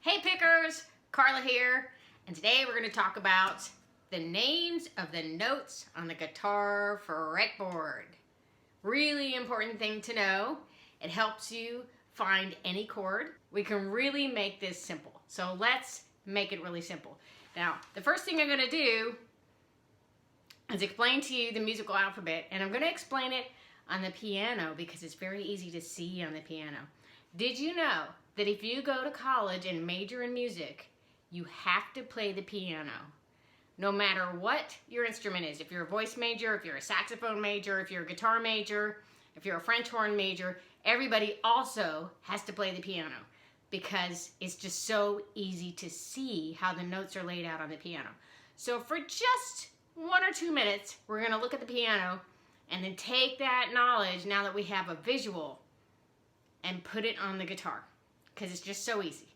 Hey pickers, Carla here, and today we're going to talk about the names of the notes on the guitar fretboard. Really important thing to know. It helps you find any chord. We can really make this simple. So let's make it really simple. Now, the first thing I'm going to do is explain to you the musical alphabet, and I'm going to explain it on the piano because it's very easy to see on the piano. Did you know that if you go to college and major in music, you have to play the piano? No matter what your instrument is. If you're a voice major, if you're a saxophone major, if you're a guitar major, if you're a French horn major, everybody also has to play the piano because it's just so easy to see how the notes are laid out on the piano. So for just 1 or 2 minutes, we're going to look at the piano and then take that knowledge, now that we have a visual, and put it on the guitar, because it's just so easy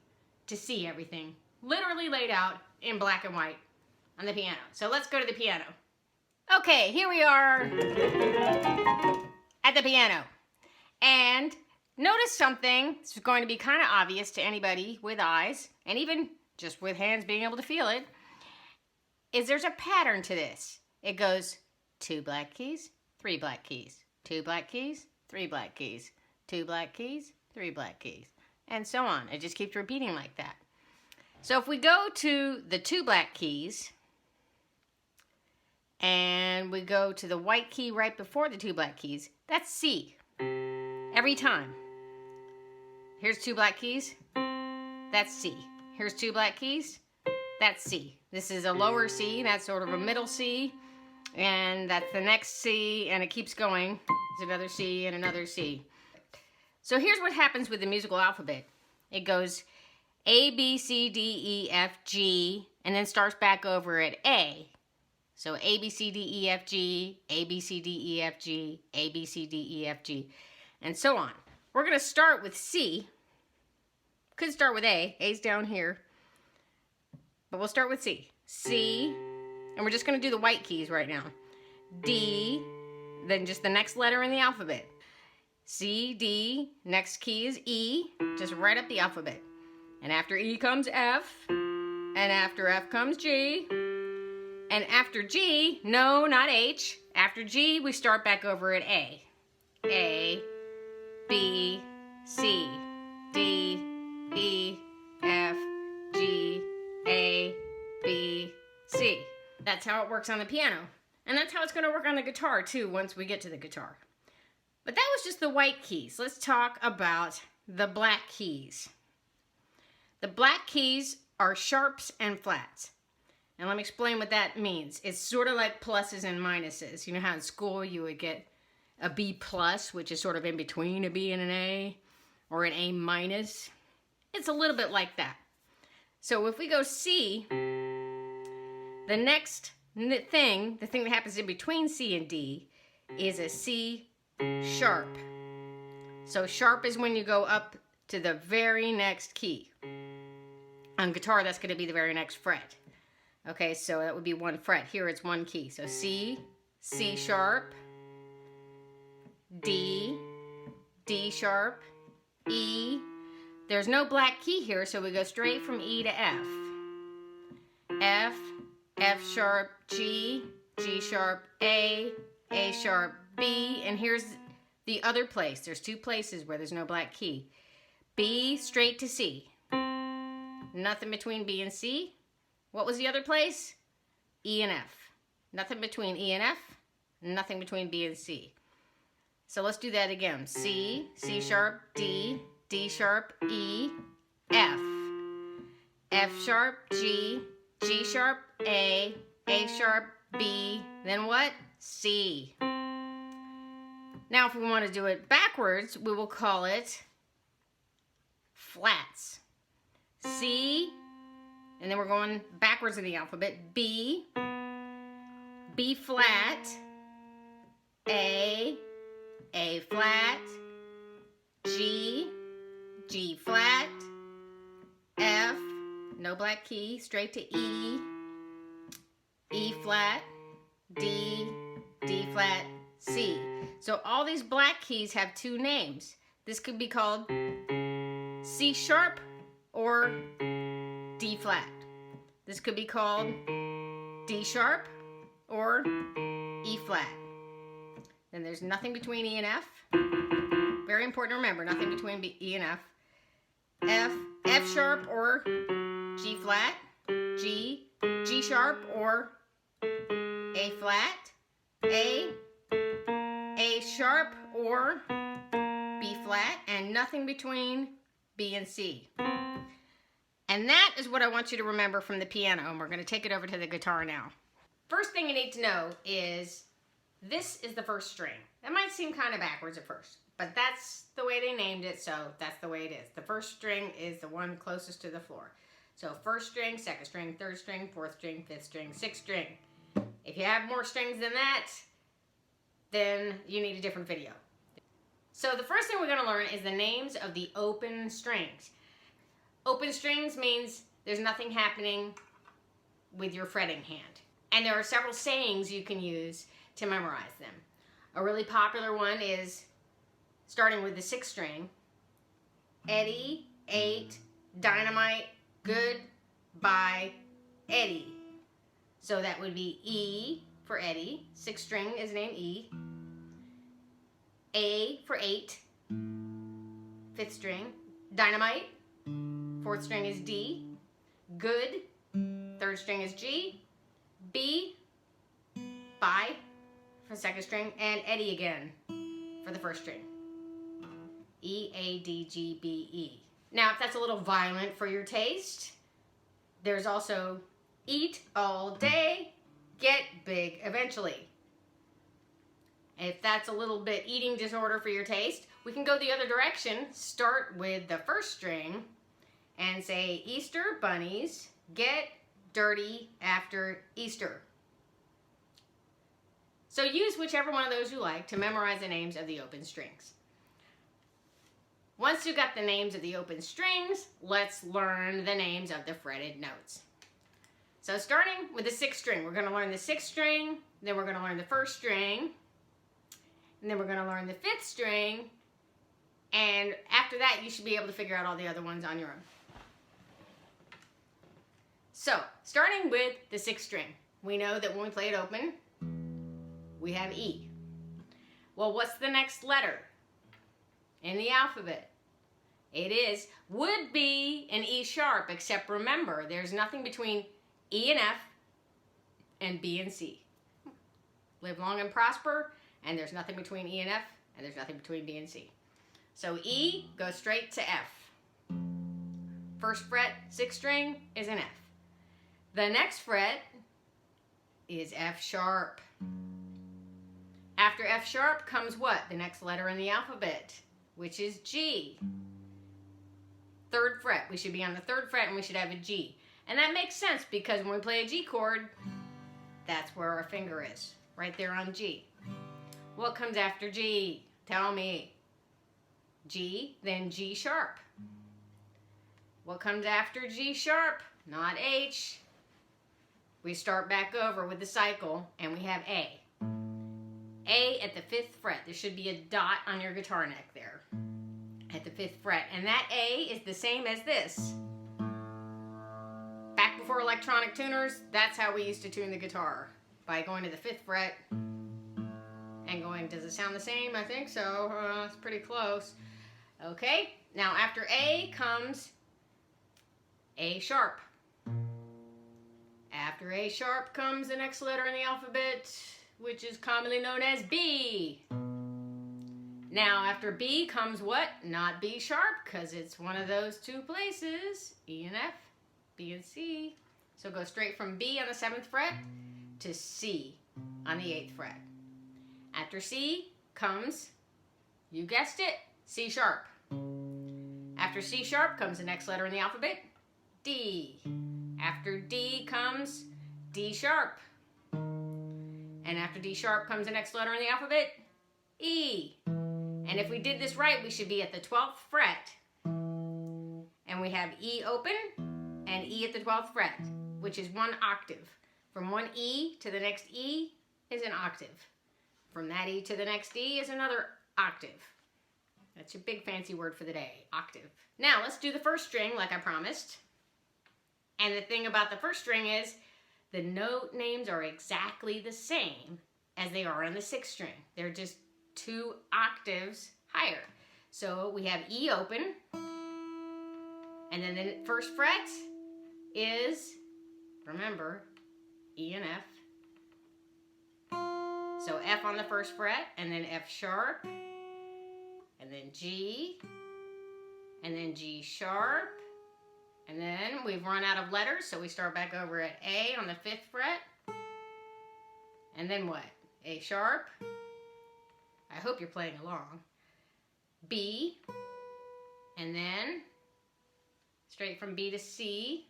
to see everything literally laid out in black and white on the piano. So let's go to the piano. Okay, here we are at the piano. And notice something. It's going to be kind of obvious to anybody with eyes, and even just with hands being able to feel it, is there's a pattern to this. It goes 2 black keys, 3 black keys, 2 black keys, 3 black keys, 2 black keys, 3 black keys, and so on. It just keeps repeating like that. So if we go to the 2 black keys, and we go to the white key right before the 2 black keys, that's C. Every time. Here's 2 black keys, that's C. Here's 2 black keys, that's C. This is a lower C, that's sort of a middle C, and that's the next C, and it keeps going. It's another C and another C. So here's what happens with the musical alphabet. It goes A, B, C, D, E, F, G, and then starts back over at A. So A, B, C, D, E, F, G, A, B, C, D, E, F, G, A, B, C, D, E, F, G, and so on. We're going to start with C. Could start with A. A's down here. But we'll start with C. C, and we're just going to do the white keys right now. D, then just the next letter in the alphabet. C, D, next key is E, just right up the alphabet. And after E comes F, and after F comes G, and after G, no, not H, after G, we start back over at A. A, B, C, D, E, F, G, A, B, C. That's how it works on the piano. And that's how it's going to work on the guitar, too, once we get to the guitar. But that was just the white keys. Let's talk about the black keys. The black keys are sharps and flats. And let me explain what that means. It's sort of like pluses and minuses. You know how in school you would get a B plus, which is sort of in between a B and an A, or an A minus? It's a little bit like that. So if we go C, the next thing, the thing that happens in between C and D, is a C sharp. So sharp is when you go up to the very next key. On guitar, that's going to be the very next fret. Okay, so that would be 1 fret. Here it's 1 key. So C, C sharp, D, D sharp, E. There's no black key here, so we go straight from E to F. F, F sharp, G, G sharp, A sharp, B, and here's the other place. There's 2 places where there's no black key. B straight to C. Nothing between B and C. What was the other place? E and F. Nothing between E and F. Nothing between B and C. So let's do that again. C, C sharp, D, D sharp, E, F. F sharp, G, G sharp, A sharp, B, then what? C. Now if we want to do it backwards, we will call it flats. C, and then we're going backwards in the alphabet. B, B flat, A flat, G, G flat, F, no black key, straight to E, E flat, D, D flat, C. So all these black keys have 2 names. This could be called C sharp or D flat. This could be called D sharp or E flat. Then there's nothing between E and F. Very important to remember, nothing between E and F. F sharp or G flat, G sharp or A flat, A sharp or B flat, and nothing between B and C. And that is what I want you to remember from the piano, and we're going to take it over to the guitar now. First thing you need to know is this is the first string. That might seem kind of backwards at first, but that's the way they named it, so that's the way it is. The first string is the one closest to the floor. So first string, second string, third string, fourth string, fifth string, sixth string. If you have more strings than that, then you need a different video. So the first thing we're going to learn is the names of the open strings. Open strings means there's nothing happening with your fretting hand. And there are several sayings you can use to memorize them. A really popular one is starting with the sixth string. Eddie ate dynamite, goodbye, Eddie. So that would be E for Eddie. Sixth string is named E. A for 8. Fifth string, dynamite. Fourth string is D. Good. Third string is G. B. Bye for the second string. And Eddie again for the first string. E, A, D, G, B, E. Now, if that's a little violent for your taste, there's also eat all day, get big eventually. If that's a little bit eating disorder for your taste, we can go the other direction. Start with the first string and say Easter bunnies get dirty after Easter. So use whichever one of those you like to memorize the names of the open strings. Once you've got the names of the open strings, let's learn the names of the fretted notes. So starting with the sixth string, we're going to learn the sixth string, then we're going to learn the first string, and then we're going to learn the fifth string, and after that you should be able to figure out all the other ones on your own. So, starting with the sixth string, we know that when we play it open, we have E. Well, what's the next letter in the alphabet? It would be an E sharp, except remember, there's nothing between E and F and B and C. Live long and prosper, and there's nothing between E and F, and there's nothing between B and C. So E goes straight to F. First fret, sixth string, is an F. The next fret is F sharp. After F sharp comes what? The next letter in the alphabet, which is G. Third fret. We should be on the third fret and we should have a G. And that makes sense because when we play a G chord, that's where our finger is, right there on G. What comes after G? Tell me. G, then G sharp. What comes after G sharp? Not H. We start back over with the cycle and we have A. A at the fifth fret. There should be a dot on your guitar neck there at the fifth fret. And that A is the same as this. Back before electronic tuners, that's how we used to tune the guitar. By going to the fifth fret and going, does it sound the same? I think so. It's pretty close. Okay, now after A comes A sharp. After A sharp comes the next letter in the alphabet, which is commonly known as B. Now after B comes what? Not B sharp, because it's one of those two places, E and F, B and C. So go straight from B on the 7th fret to C on the 8th fret. After C comes, you guessed it, C sharp. After C sharp comes the next letter in the alphabet, D. After D comes D sharp. And after D sharp comes the next letter in the alphabet, E. And if we did this right, we should be at the 12th fret. And we have E open and E at the 12th fret, which is one octave. From one E to the next E is an octave. From that E to the next E is another octave. That's your big fancy word for the day, octave. Now let's do the first string like I promised. And the thing about the first string is the note names are exactly the same as they are on the sixth string. They're just 2 octaves higher. So we have E open, and then the first fret is, remember, E and F. So F on the first fret, and then F sharp, and then G, and then G sharp, and then we've run out of letters, so we start back over at A on the 5th fret, and then what? A sharp, I hope you're playing along, B, and then straight from B to C,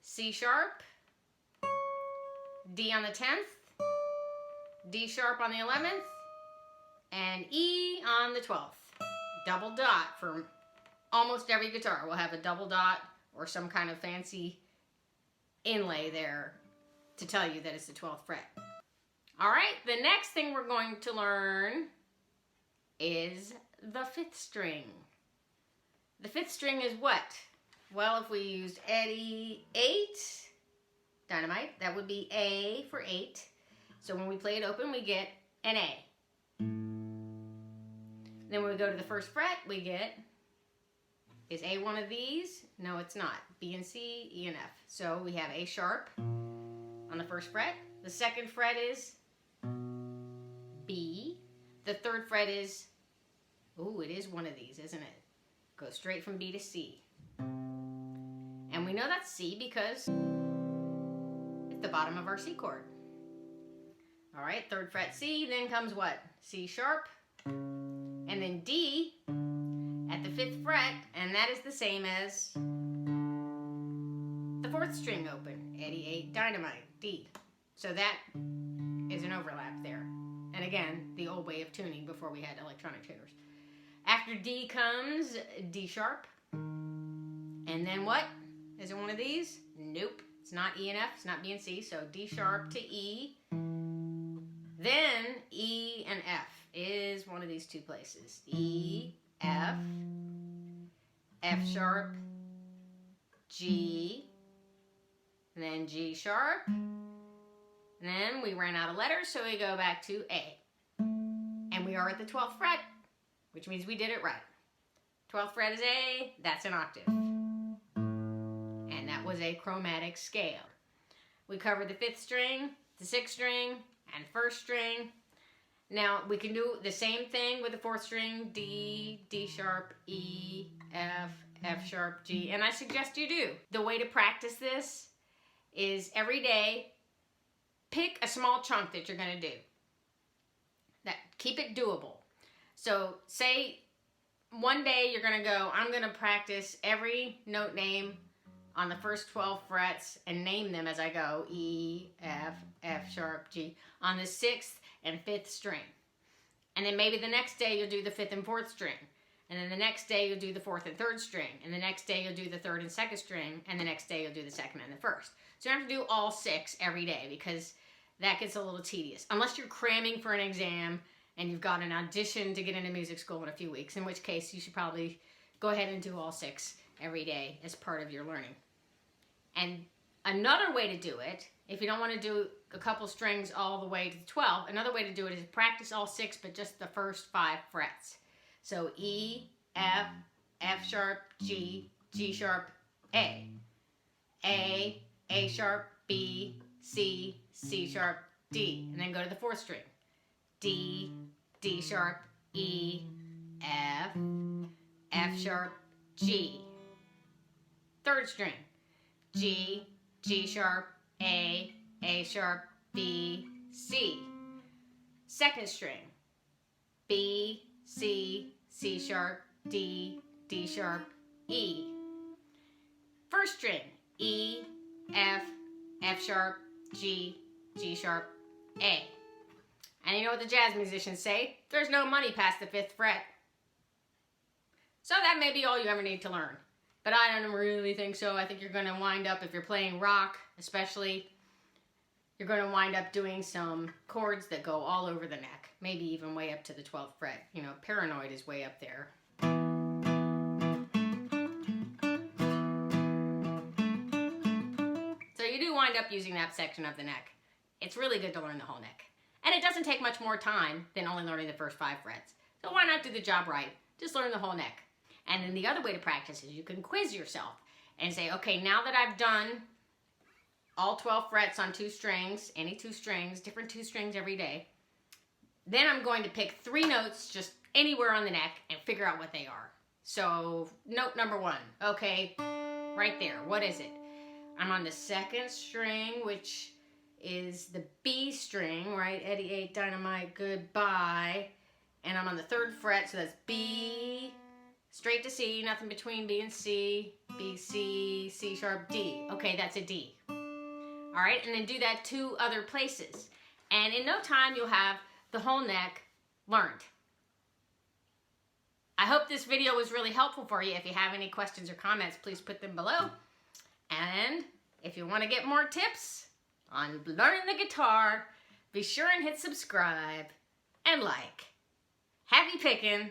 C sharp, D on the 10th, D sharp on the 11th, and E on the 12th. Double dot for almost every guitar. We'll have a double dot or some kind of fancy inlay there to tell you that it's the 12th fret. All right, the next thing we're going to learn is the 5th string. The 5th string is what? Well, if we used Eddie 8, Dynamite, that would be A for 8. So when we play it open, we get an A. Then when we go to the first fret, we get, is A one of these? No, it's not. B and C, E and F. So we have A sharp on the first fret. The second fret is B. The third fret is, ooh, it is one of these, isn't it? Go straight from B to C. And we know that's C because it's the bottom of our C chord. All right, third fret C, then comes what? C sharp, and then D at the 5th fret, and that is the same as the 4th string open, Eddie 8, Dynamite, D. So that is an overlap there. And again, the old way of tuning before we had electronic tuners. After D comes D sharp, and then what? Is it one of these? Nope, it's not E and F, it's not B and C, so D sharp to E. Then E and F is one of these 2 places. E, F, F sharp, G, and then G sharp. And then we ran out of letters, so we go back to A. And we are at the 12th fret, which means we did it right. 12th fret is A, that's an octave. And that was a chromatic scale. We covered the 5th string, the 6th string, and 1st string. Now we can do the same thing with the 4th string, D, D sharp, E, F, F sharp, G, and I suggest you do. The way to practice this is every day, pick a small chunk that you're gonna do. Keep it doable. So say one day you're gonna go, I'm gonna practice every note name on the first 12 frets and name them as I go, E, F, F sharp, G, on the 6th and 5th string. And then maybe the next day you'll do the 5th and 4th string. And then the next day you'll do the 4th and 3rd string. And the next day you'll do the 3rd and 2nd string. And the next day you'll do the 2nd and the 1st. So you don't have to do all 6 every day because that gets a little tedious. Unless you're cramming for an exam and you've got an audition to get into music school in a few weeks, in which case you should probably go ahead and do all 6 every day as part of your learning. And another way to do it, if you don't want to do a couple strings all the way to the 12, another way to do it is practice all 6, but just the first 5 frets. So E, F, F sharp, G, G sharp, A, A sharp, B, C, C sharp, D, and then go to the 4th string. D, D sharp, E, F, F sharp, G. 3rd string. G, G sharp, A sharp, B, C. 2nd string, B, C, C sharp, D, D sharp, E. 1st string, E, F, F sharp, G, G sharp, A. And you know what the jazz musicians say? There's no money past the 5th fret. So that may be all you ever need to learn. But I don't really think so. I think you're going to wind up, if you're playing rock especially, you're going to wind up doing some chords that go all over the neck. Maybe even way up to the 12th fret. You know, Paranoid is way up there. you do wind up using that section of the neck. It's really good to learn the whole neck. And it doesn't take much more time than only learning the first 5 frets. So why not do the job right? Just learn the whole neck. And then the other way to practice is you can quiz yourself and say, okay, now that I've done all 12 frets on 2 strings, any 2 strings, different 2 strings every day, then I'm going to pick 3 notes just anywhere on the neck and figure out what they are. So note number 1, okay, right there, what is it? I'm on the 2nd string, which is the B string, right? Eddie 8, dynamite, goodbye. And I'm on the 3rd fret, so that's B, straight to C, nothing between B and C, B, C, C sharp, D. Okay, that's a D. All right, and then do that 2 other places. And in no time, you'll have the whole neck learned. I hope this video was really helpful for you. If you have any questions or comments, please put them below. And if you want to get more tips on learning the guitar, be sure and hit subscribe and like. Happy picking!